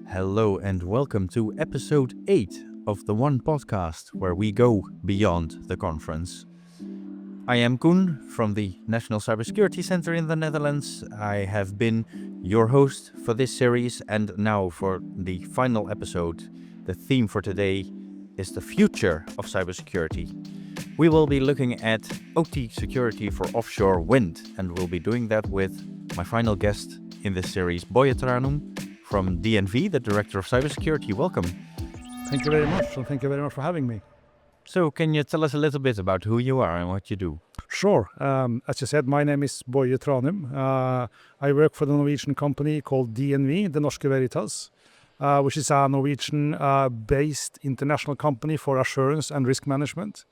Hello and welcome to episode 8 of the One Podcast, where we go beyond the conference. I am Koen from the National Cybersecurity Center in the Netherlands. I have been your host for this series, and now for the final episode, the theme for today is the future of cybersecurity. We will be looking at OT security for offshore wind, and we'll be doing that with my final guest in this series, Boye from DNV, the Director of Cybersecurity. Welcome. Thank you very much, and thank you very much for having me. So, can you tell us a little bit about who you are and what you do? Sure. As you said, my name is Boye Tranum. I work for the Norwegian company called DNV, the Norske Veritas, which is a Norwegian-based international company for assurance and risk management.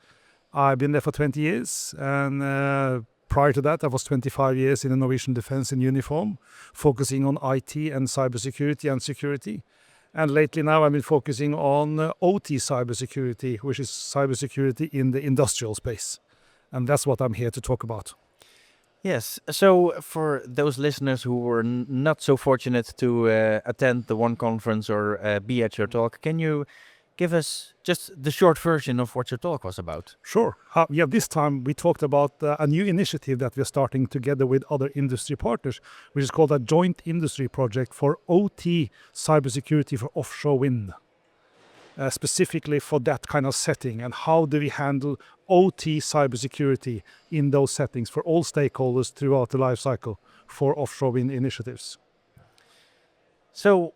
I've been there for 20 years, and prior to that, I was 25 years in the Norwegian Defense in uniform, focusing on IT and cybersecurity and security. And lately now I've been focusing on OT cybersecurity, which is cybersecurity in the industrial space. And that's what I'm here to talk about. Yes, so for those listeners who were not so fortunate to attend the One Conference or be at your talk, can you give us just the short version of what your talk was about? Sure. This time we talked about a new initiative that we're starting together with other industry partners, which is called a joint industry project for OT cybersecurity for offshore wind. Specifically for that kind of setting, and how do we handle OT cybersecurity in those settings for all stakeholders throughout the life cycle for offshore wind initiatives. So,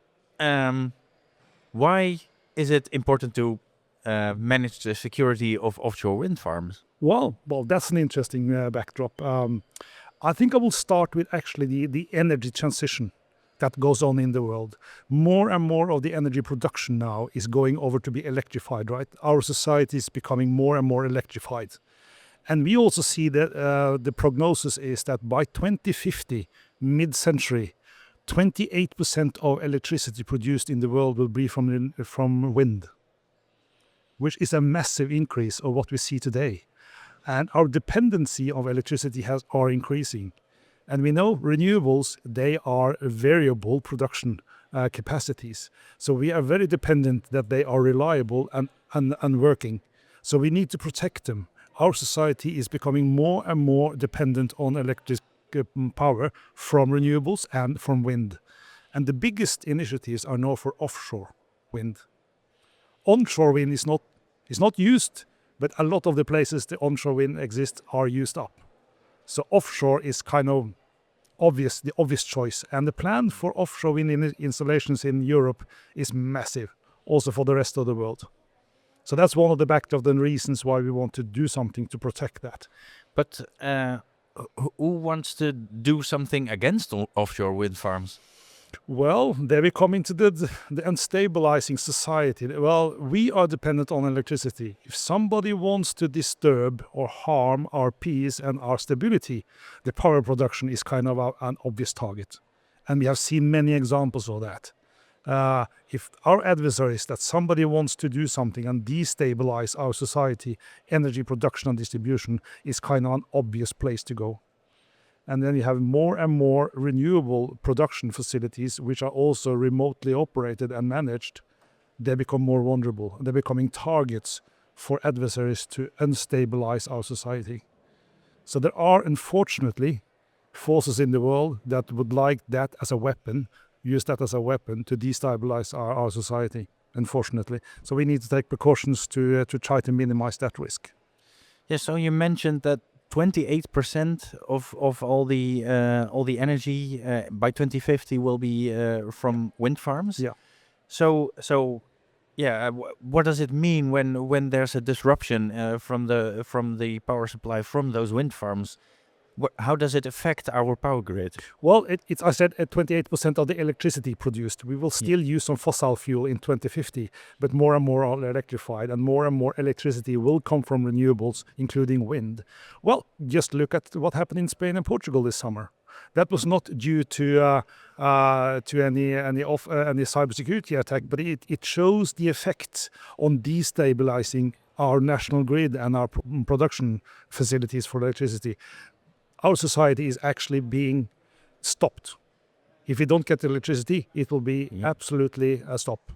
why is it important to manage the security of offshore wind farms? Well, that's an interesting backdrop. I think I will start with actually the energy transition that goes on in the world. More and more of the energy production now is going over to be electrified, right? Our society is becoming more and more electrified. And we also see that the prognosis is that by 2050, mid-century, 28% of electricity produced in the world will be from wind, which is a massive increase of what we see today. And our dependency of electricity are increasing. And we know renewables, they are variable production capacities. So we are very dependent that they are reliable and working. So we need to protect them. Our society is becoming more and more dependent on electric power from renewables and from wind. And the biggest initiatives are now for offshore wind. Onshore wind is not used, but a lot of the places the onshore wind exists are used up. So offshore is kind of the obvious choice. And the plan for offshore wind installations in Europe is massive, also for the rest of the world. So that's one of the backdrop and reasons why we want to do something to protect that. But who wants to do something against offshore wind farms? Well, there we come into the unstabilizing society. Well, we are dependent on electricity. If somebody wants to disturb or harm our peace and our stability, the power production is kind of an obvious target. And we have seen many examples of that. If our adversaries, that somebody wants to do something and destabilize our society, energy production and distribution is kind of an obvious place to go. And then you have more and more renewable production facilities, which are also remotely operated and managed. They become more vulnerable. They're becoming targets for adversaries to unstabilize our society. So there are, unfortunately, forces in the world that would like that as a weapon, use that as a weapon to destabilize our society, unfortunately. So we need to take precautions to try to minimize that risk. Yeah, so you mentioned that 28% of all the energy by 2050 will be from wind farms. Yeah. So what does it mean when there's a disruption from the power supply from those wind farms? How does it affect our power grid? Well, it's I said 28% of the electricity produced. We will still use some fossil fuel in 2050, but more and more are electrified, and more electricity will come from renewables, including wind. Well, just look at what happened in Spain and Portugal this summer. That was not due to any cybersecurity attack, but it shows the effect on destabilizing our national grid and our production facilities for electricity. Our society is actually being stopped If we don't get electricity, it will be absolutely a stop.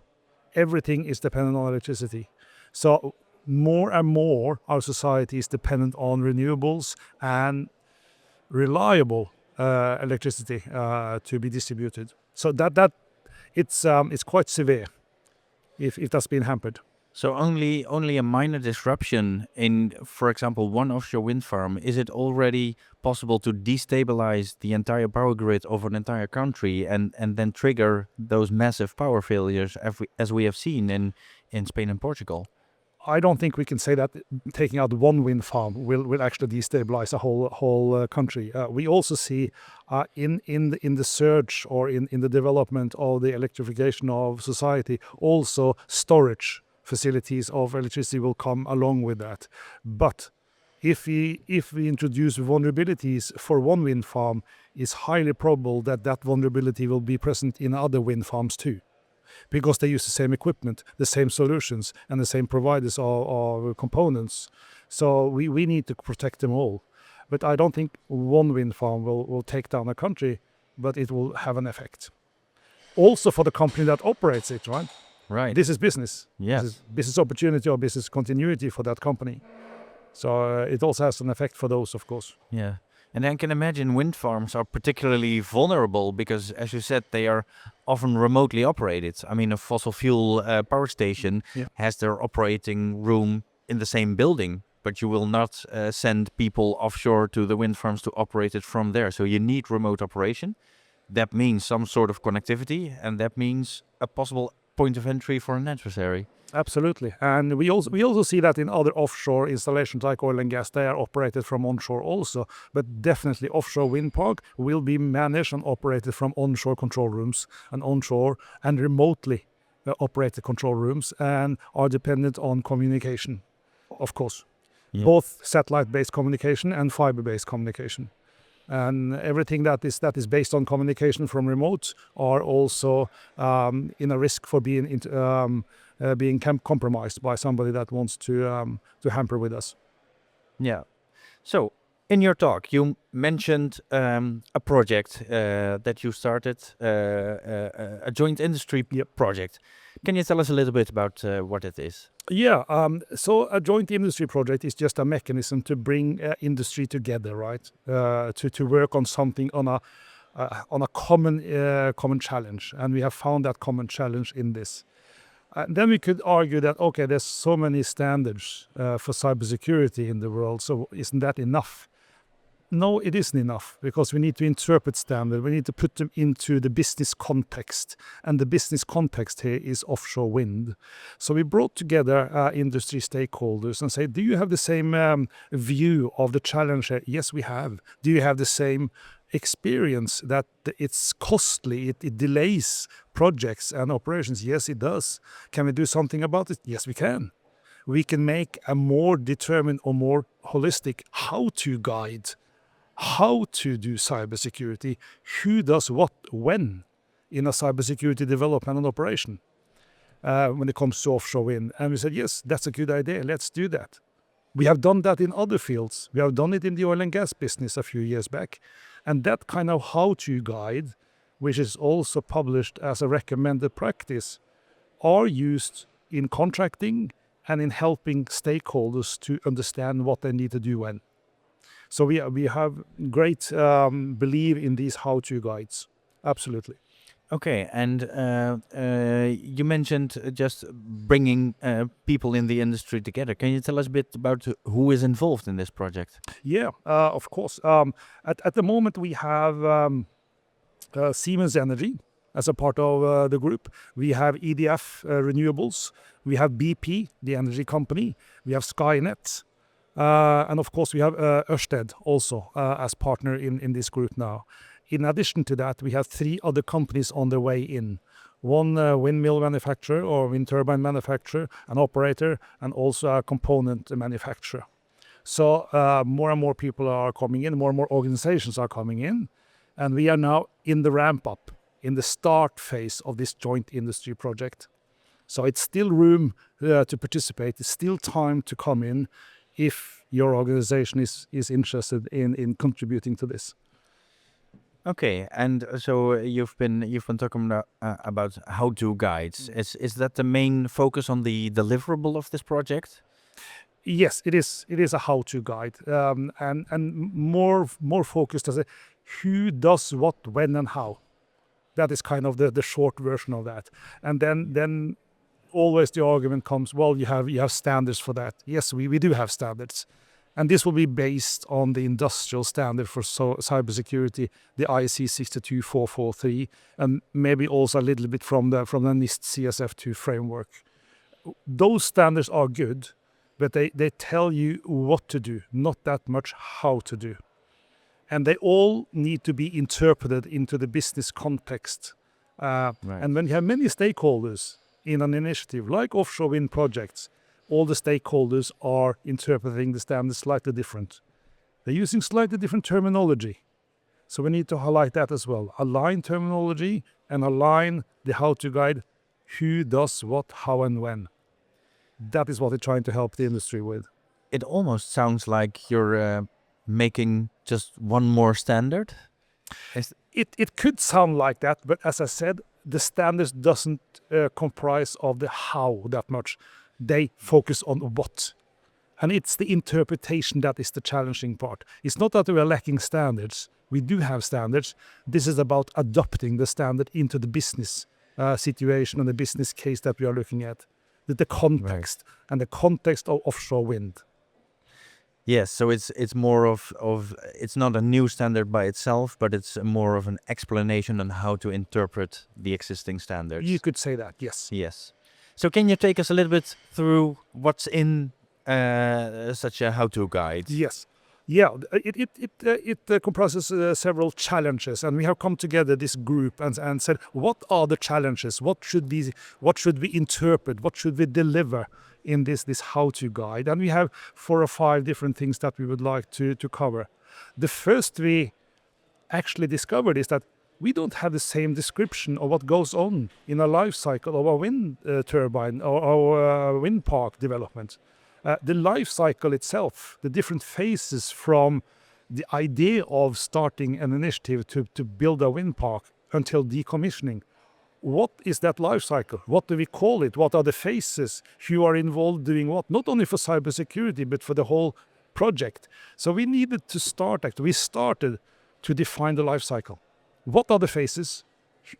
Everything is dependent on electricity. So more and more our society is dependent on renewables and reliable electricity to be distributed. So that it's quite severe if that's been hampered. So only a minor disruption in, for example, one offshore wind farm, is it already possible to destabilize the entire power grid of an entire country and then trigger those massive power failures as we have seen in Spain and Portugal? I don't think we can say that taking out one wind farm will actually destabilize a whole country. We also see in the surge or in the development of the electrification of society, also storage facilities of electricity will come along with that. But if we introduce vulnerabilities for one wind farm, it's highly probable that vulnerability will be present in other wind farms too, because they use the same equipment, the same solutions, and the same providers of components. So we need to protect them all. But I don't think one wind farm will take down a country, but it will have an effect. Also for the company that operates it, right? Right. This is business. Yes. This is business opportunity or business continuity for that company. So it also has an effect for those, of course. Yeah. And I can imagine wind farms are particularly vulnerable because, as you said, they are often remotely operated. I mean, a fossil fuel power station has their operating room in the same building, but you will not send people offshore to the wind farms to operate it from there. So you need remote operation. That means some sort of connectivity, and that means a possible point of entry for an adversary. Absolutely. And we also see that in other offshore installations like oil and gas, they are operated from onshore also. But definitely offshore wind park will be managed and operated from onshore control rooms and onshore and remotely operated control rooms, and are dependent on communication, of course. Yeah. Both satellite-based communication and fiber-based communication. And everything that is based on communication from remote are also in a risk for being compromised by somebody that wants to hamper with us. Yeah. So in your talk, you mentioned a project that you started, a joint industry project. Can you tell us a little bit about what it is? Yeah, so a joint industry project is just a mechanism to bring industry together, right? To work on something on a common challenge, and we have found that common challenge in this. Then we could argue that okay, there's so many standards for cybersecurity in the world, so isn't that enough? No, it isn't enough, because we need to interpret standards. We need to put them into the business context, and the business context here is offshore wind. So we brought together industry stakeholders and say, do you have the same view of the challenge here? Yes, we have. Do you have the same experience that it's costly, it delays projects and operations? Yes, it does. Can we do something about it? Yes, we can. We can make a more determined or more holistic how-to guide. How to do cybersecurity, who does what, when, in a cybersecurity development and operation when it comes to offshore wind. And we said, yes, that's a good idea, let's do that. We have done that in other fields. We have done it in the oil and gas business a few years back. And that kind of how-to guide, which is also published as a recommended practice, are used in contracting and in helping stakeholders to understand what they need to do when. So we have great belief in these how-to guides, absolutely. Okay, and you mentioned just bringing people in the industry together. Can you tell us a bit about who is involved in this project? Yeah, of course. At the moment we have Siemens Energy as a part of the group. We have EDF Renewables. We have BP, the energy company. We have Skynet. And of course, we have Ørsted also as partner in this group now. In addition to that, we have 3 other companies on their way in. One windmill manufacturer or wind turbine manufacturer, an operator, and also a component manufacturer. So more and more people are coming in, more and more organizations are coming in, and we are now in the ramp up, in the start phase of this joint industry project. So it's still room to participate, it's still time to come in, if your organization is interested in contributing to this. Okay, and so you've been talking about how-to guides. Is that the main focus on the deliverable of this project? Yes, it is. It is a how-to guide, and more focused as a who does what, when, and how. That is kind of the short version of that. And then always the argument comes, well, you have standards for that. Yes, we do have standards. And this will be based on the industrial standard for cybersecurity, the IEC 62443, and maybe also a little bit from the NIST CSF2 framework. Those standards are good, but they tell you what to do, not that much how to do. And they all need to be interpreted into the business context. Right. And when you have many stakeholders in an initiative like offshore wind projects, all the stakeholders are interpreting the standards slightly different. They're using slightly different terminology. So we need to highlight that as well. Align terminology and align the how-to guide, who does what, how, and when. That is what they're trying to help the industry with. It almost sounds like you're making just one more standard. It could sound like that, but as I said, the standards doesn't comprise of the how that much. They focus on what. And it's the interpretation that is the challenging part. It's not that we are lacking standards. We do have standards. This is about adopting the standard into the business situation and the business case that we are looking at. The context, and the context of offshore wind. Yes, so it's more of it's not a new standard by itself, but it's more of an explanation on how to interpret the existing standards. You could say that, yes. Yes. So can you take us a little bit through what's in such a how-to guide? Yes. Yeah, it comprises several challenges, and we have come together, this group, and said, what are the challenges? What should we interpret? What should we deliver in this how-to guide? And we have 4 or 5 different things that we would like to cover. The first we actually discovered is that we don't have the same description of what goes on in a life cycle of a wind turbine or wind park development. The life cycle itself, the different phases from the idea of starting an initiative to build a wind park until decommissioning. What is that life cycle? What do we call it? What are the phases? Who are involved doing what? Not only for cybersecurity, but for the whole project. So we needed to we started to define the life cycle. What are the phases?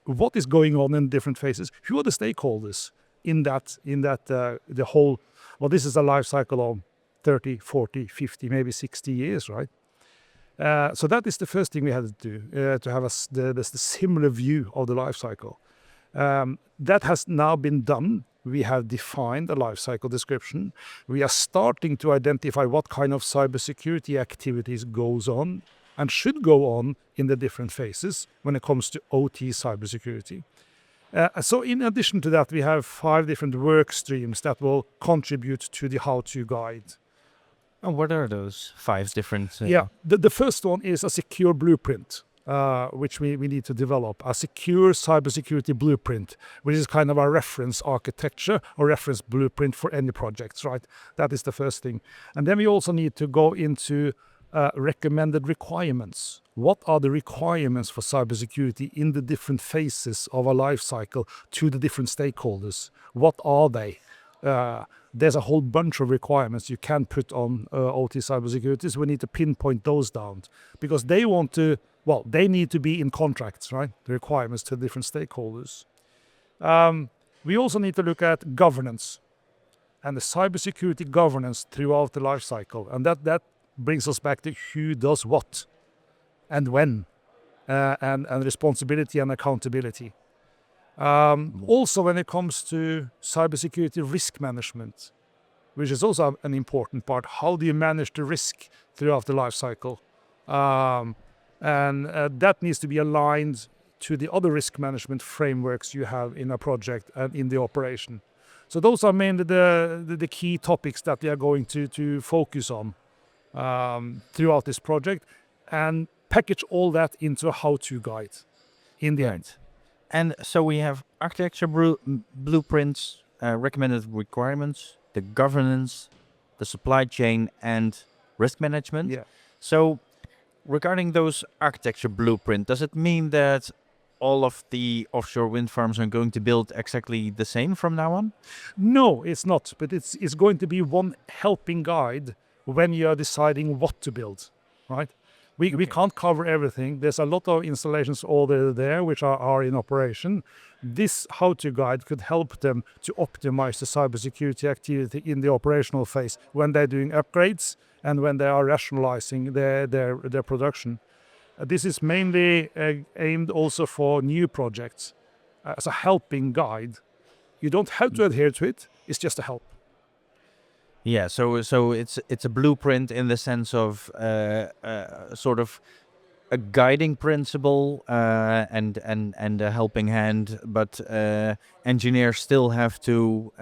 What is going on in different phases? Who are the stakeholders in that the whole? Well, this is a life cycle of 30, 40, 50, maybe 60 years, right? So that is the first thing we had to do, to have the similar view of the life cycle. That has now been done. We have defined a life cycle description. We are starting to identify what kind of cybersecurity activities goes on and should go on in the different phases when it comes to OT cybersecurity. So in addition to that, we have 5 different work streams that will contribute to the how-to guide. And what are those 5 different? The first one is a secure blueprint, which we need to develop. A secure cybersecurity blueprint, which is kind of a reference architecture or reference blueprint for any projects, right? That is the first thing. And then we also need to go into recommended requirements. What are the requirements for cybersecurity in the different phases of a life cycle to the different stakeholders? What are they? There's a whole bunch of requirements you can put on OT cybersecurity, so we need to pinpoint those down because they need to be in contracts, right? The requirements to different stakeholders. We also need to look at governance and the cybersecurity governance throughout the life cycle, and that brings us back to who does what and when, and responsibility and accountability. Also, when it comes to cybersecurity risk management, which is also an important part, how do you manage the risk throughout the life cycle? And that needs to be aligned to the other risk management frameworks you have in a project and in the operation. So those are mainly the key topics that we are going to focus on throughout this project and package all that into a how-to guide in the end. And so we have architecture blueprints, recommended requirements, the governance, the supply chain, and risk management. Yeah. So regarding those architecture blueprint, does it mean that all of the offshore wind farms are going to build exactly the same from now on? No, it's not, but it's going to be one helping guide when you are deciding what to build, right? We can't cover everything. There's a lot of installations already there which are in operation. This how-to guide could help them to optimize the cybersecurity activity in the operational phase when they're doing upgrades and when they are rationalizing their production. This is mainly aimed also for new projects as a helping guide. You don't have to adhere to it. It's just a help. Yeah, so it's a blueprint in the sense of sort of a guiding principle and a helping hand, but engineers still have to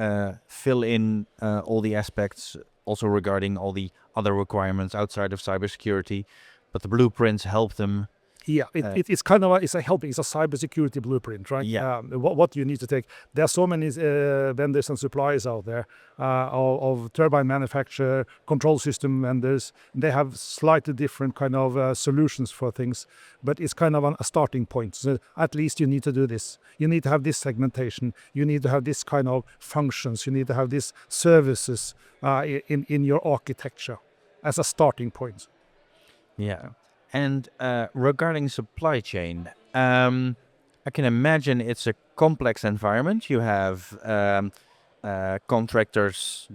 fill in all the aspects, also regarding all the other requirements outside of cybersecurity. But the blueprints help them. Yeah, it's kind of it's a helping. It's a cybersecurity blueprint, right? Yeah. What you need to take. There are so many vendors and suppliers out there of turbine manufacturer, control system vendors. They have slightly different kind of solutions for things, but it's kind of a starting point. So at least you need to do this. You need to have this segmentation. You need to have this kind of functions. You need to have these services in your architecture as a starting point. Yeah. And regarding supply chain, I can imagine it's a complex environment. You have contractors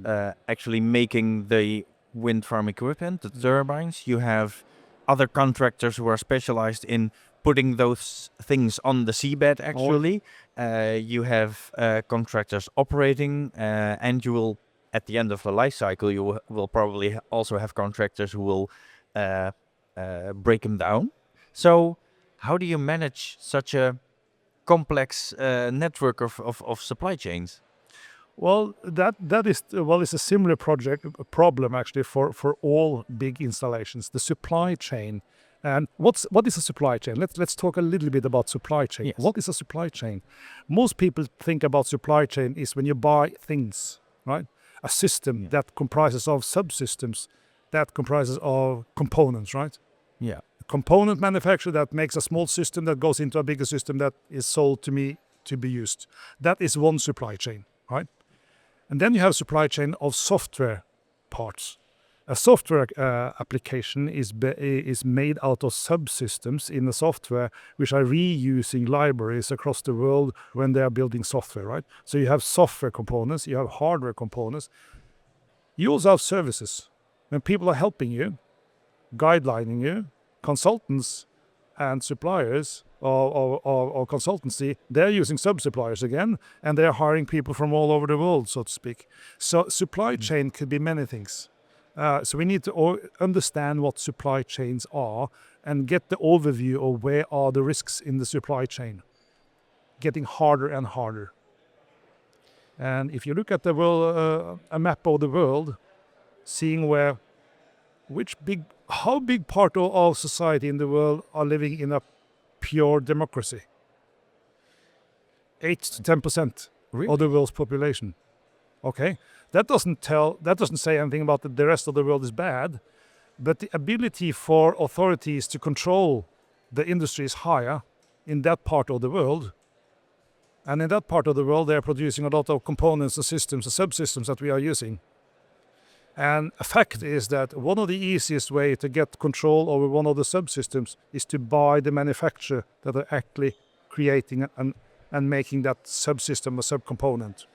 actually making the wind farm equipment, the turbines. You have other contractors who are specialized in putting those things on the seabed, actually. You have contractors operating, and you will, at the end of the life cycle, you will probably also have contractors who will break them down. So how do you manage such a complex network of supply chains? Well, it's a similar problem actually for all big installations. The supply chain, and what is a supply chain? Let's talk a little bit about supply chain. Yes. What is a supply chain? Most people think about supply chain is when you buy things, right? A system that comprises of subsystems, that comprises of components, right? Yeah. Component manufacturer that makes a small system that goes into a bigger system that is sold to me to be used. That is one supply chain, right? And then you have supply chain of software parts. A software application is made out of subsystems in the software, which are reusing libraries across the world when they are building software, right? So you have software components, you have hardware components. You also have services. When people are helping you, guidelining you, consultants and suppliers or consultancy, they're using sub-suppliers again, and they're hiring people from all over the world, so to speak. So supply chain could be many things. So we need to understand what supply chains are and get the overview of where are the risks in the supply chain. Getting harder and harder. And if you look at the world, a map of the world, seeing how big part of society in the world are living in a pure democracy? 8 to 10% Really? of the world's population. Okay, that doesn't say anything about the rest of the world is bad, but the ability for authorities to control the industry is higher in that part of the world. And in that part of the world, they're producing a lot of components and systems and subsystems that we are using. And a fact is that one of the easiest way to get control over one of the subsystems is to buy the manufacturer that are actually creating and making that subsystem a subcomponent.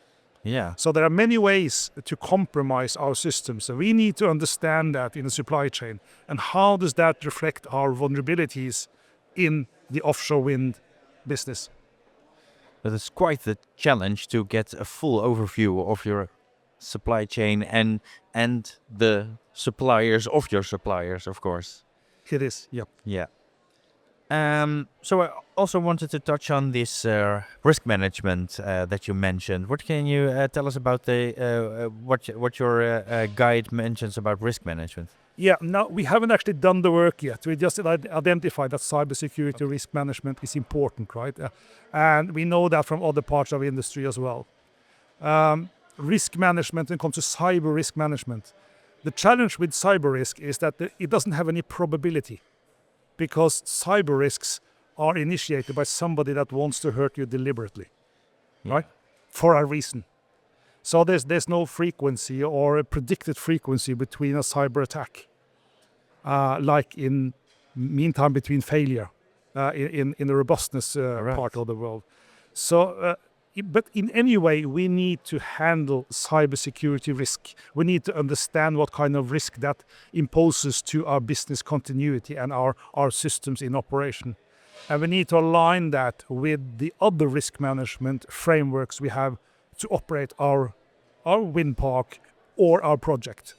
Yeah. So there are many ways to compromise our systems, and we need to understand that in the supply chain. And how does that reflect our vulnerabilities in the offshore wind business? But it's quite the challenge to get a full overview of your supply chain and the suppliers of your suppliers, of course. It is, yeah. Yeah. So I also wanted to touch on this risk management that you mentioned. What can you tell us about what your guide mentions about risk management? Yeah, no, we haven't actually done the work yet. We just identified that cybersecurity risk management is important, right? And we know that from other parts of industry as well. Risk management, when it comes to cyber risk management, the challenge with cyber risk is that it doesn't have any probability. because cyber risks are initiated by somebody that wants to hurt you deliberately, right? For a reason. So there's no frequency or a predicted frequency between a cyber attack, like in meantime between failure in the robustness part of the world. So, but in any way, we need to handle cybersecurity risk. We need to understand what kind of risk that imposes to our business continuity and our systems in operation. And we need to align that with the other risk management frameworks we have to operate our wind park or our project.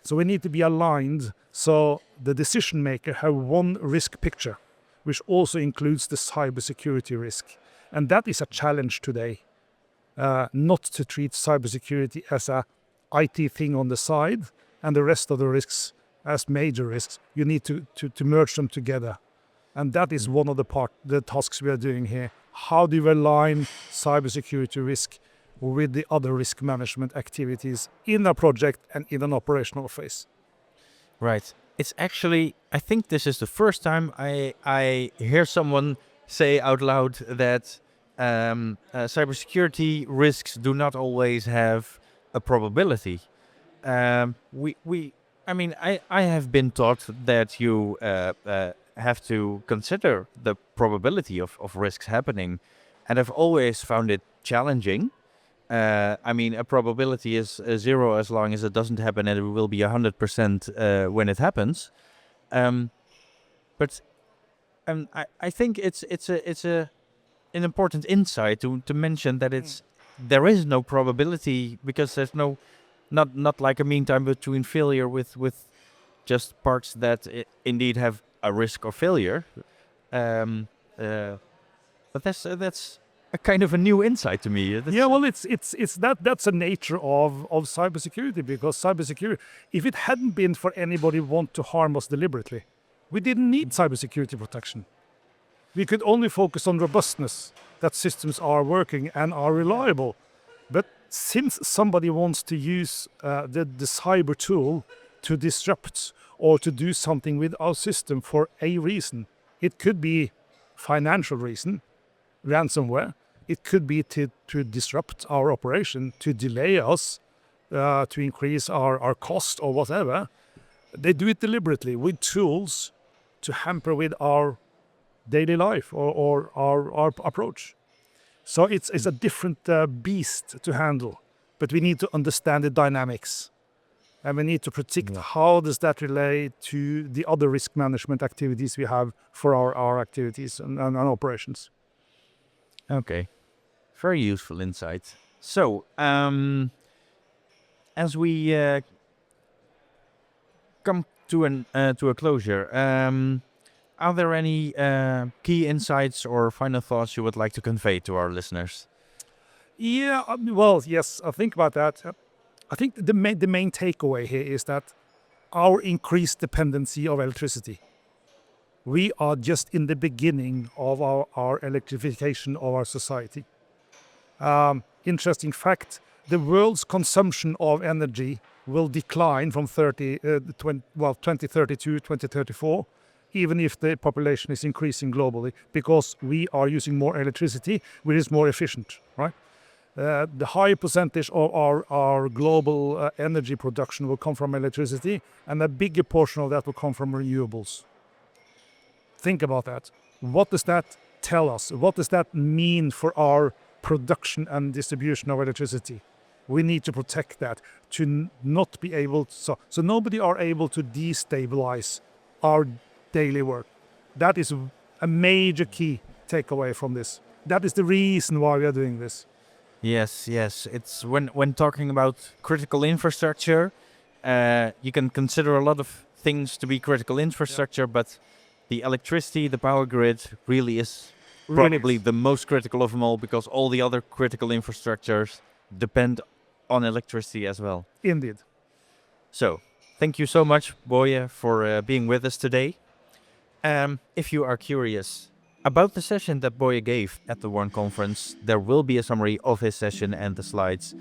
So we need to be aligned so the decision maker have one risk picture, which also includes the cybersecurity risk. And that is a challenge today, not to treat cybersecurity as a IT thing on the side and the rest of the risks as major risks. You need to merge them together. And that is one of the tasks we are doing here. How do you align cybersecurity risk with the other risk management activities in a project and in an operational phase? Right. It's actually, I think this is the first time I hear someone say out loud that cybersecurity risks do not always have a probability. I have been taught that you have to consider the probability of risks happening, and I've always found it challenging. A probability is 0 as long as it doesn't happen, and it will be 100% when it happens. But I think it's an important insight to mention that there is no probability, because there's not like a mean time between failure with just parts that indeed have a risk of failure. But that's a kind of a new insight to me. That's the nature of cybersecurity, because cybersecurity, if it hadn't been for anybody want to harm us deliberately, we didn't need cybersecurity protection. We could only focus on robustness, that systems are working and are reliable. But since somebody wants to use the cyber tool to disrupt or to do something with our system for a reason, it could be financial reason, ransomware. It could be to disrupt our operation, to delay us, to increase our cost or whatever. They do it deliberately with tools to hamper with our daily life or our approach. So it's a different beast to handle, but we need to understand the dynamics. And we need to predict how does that relate to the other risk management activities we have for our activities and operations. Okay, very useful insight. So, as we come to a closure, are there any key insights or final thoughts you would like to convey to our listeners? Yeah, yes, I think about that. I think the main takeaway here is that our increased dependency of electricity. We are just in the beginning of our electrification of our society. Interesting fact, the world's consumption of energy will decline from 2032, 2034, even if the population is increasing globally, because we are using more electricity, which is more efficient, right? The high percentage of our global energy production will come from electricity, and a bigger portion of that will come from renewables. Think about that. What does that tell us? What does that mean for our production and distribution of electricity? We need to protect that to not be able to, so nobody are able to destabilize our daily work. That is a major key takeaway from this. That is the reason why we are doing this. Yes. It's when talking about critical infrastructure, you can consider a lot of things to be critical infrastructure, but the electricity, the power grid really is probably the most critical of them all, because all the other critical infrastructures depend on electricity as well. Indeed. So, thank you so much, Boye, for being with us today. If you are curious about the session that Boye gave at the One Conference, there will be a summary of his session and the slides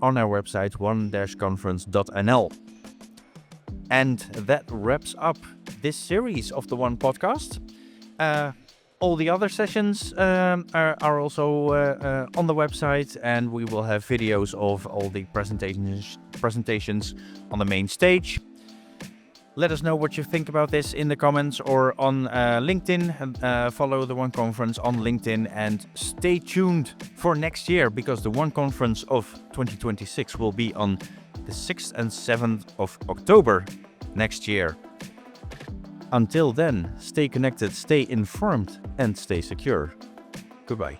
on our website, one-conference.nl. And that wraps up this series of the One podcast. All the other sessions are also on the website, and we will have videos of all the presentations on the main stage. Let us know what you think about this in the comments or on LinkedIn. Follow the One Conference on LinkedIn and stay tuned for next year, because the One Conference of 2026 will be on the 6th and 7th of October next year. Until then, stay connected, stay informed, and stay secure. Goodbye.